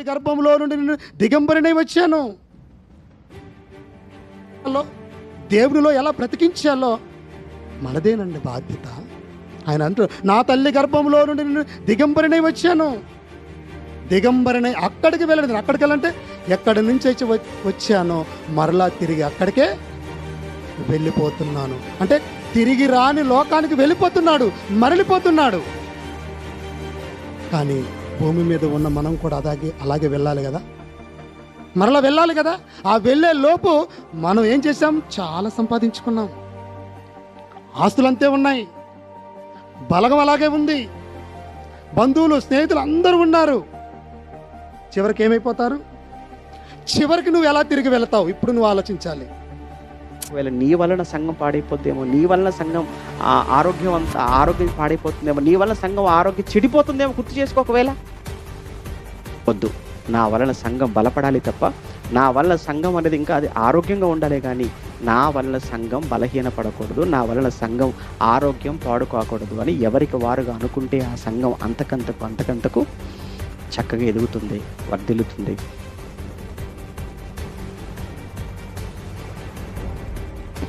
గర్భంలో నుండి నేను దిగంబరినై వచ్చాను. దేవునిలో ఎలా బ్రతికించాలో మనదేనండి బాధ్యత. ఆయన అంటారు, నా తల్లి గర్భంలో నుండి నేను దిగంబరినై వచ్చాను. దిగంబరినై అక్కడికి వెళ్ళండి. అక్కడికి వెళ్ళంటే ఎక్కడి నుంచి వచ్చి వచ్చానో మరలా తిరిగి అక్కడికే వెళ్ళిపోతున్నాను. అంటే తిరిగి రాని లోకానికి వెళ్ళిపోతున్నాడు, మరలిపోతున్నాడు. కానీ భూమి మీద ఉన్న మనం కూడా అలాగే వెళ్ళాలి కదా, మరలా వెళ్ళాలి కదా. ఆ వెళ్ళే లోపు మనం ఏం చేసాం? చాలా సంపాదించుకున్నాం, ఆస్తులంతే ఉన్నాయి, బలగం అలాగే ఉంది, బంధువులు స్నేహితులు అందరూ ఉన్నారు. చివరికి ఏమైపోతారు? చివరికి నువ్వు ఎలా తిరిగి వెళతావు? ఇప్పుడు నువ్వు ఆలోచించాలి. ఒకవేళ నీ వలన సంఘం పాడైపోతుందేమో, నీ వలన సంఘం ఆరోగ్యం పాడైపోతుందేమో, నీ వలన సంఘం ఆరోగ్యం చెడిపోతుందేమో గుర్తు చేసుకో. ఒకవేళ వద్దు, నా వలన సంఘం బలపడాలి తప్ప నా వలన సంఘం అనేది ఇంకా అది ఆరోగ్యంగా ఉండాలి, కానీ నా వలన సంఘం బలహీనపడకూడదు, నా వలన సంఘం ఆరోగ్యం పాడుకోకూడదు అని ఎవరికి వారుగా అనుకుంటే ఆ సంఘం అంతకంతకు చక్కగా ఎదుగుతుంది, వర్ధిల్లుతుంది.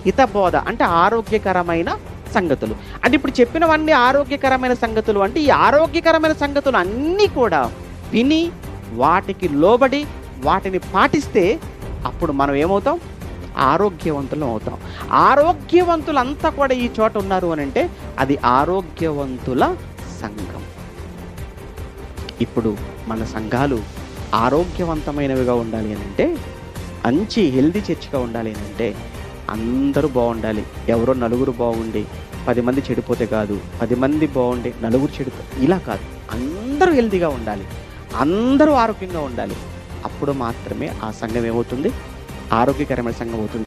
హితబోధ అంటే ఆరోగ్యకరమైన సంగతులు. అంటే ఇప్పుడు చెప్పినవన్నీ ఆరోగ్యకరమైన సంగతులు. అంటే ఈ ఆరోగ్యకరమైన సంగతులు అన్నీ కూడా విని వాటికి లోబడి వాటిని పాటిస్తే అప్పుడు మనం ఏమవుతాం? ఆరోగ్యవంతులం అవుతాం. ఆరోగ్యవంతులంతా కూడా ఈ చోట ఉన్నారు అని అంటే అది ఆరోగ్యవంతుల సంఘం. ఇప్పుడు మన సంఘాలు ఆరోగ్యవంతమైనవిగా ఉండాలి అని అంటే, మంచి హెల్దీ చర్చ్గా ఉండాలి అని అంటే అందరూ బాగుండాలి. ఎవరో నలుగురు బాగుండి 10 మంది చెడిపోతే కాదు, 10 మంది బాగుండి నలుగురు చెడిపోతే ఇలా కాదు. అందరూ హెల్దీగా ఉండాలి, అందరూ ఆరోగ్యంగా ఉండాలి. అప్పుడు మాత్రమే ఆ సంఘం ఏమవుతుంది? ఆరోగ్యకరమైన సంఘం అవుతుంది.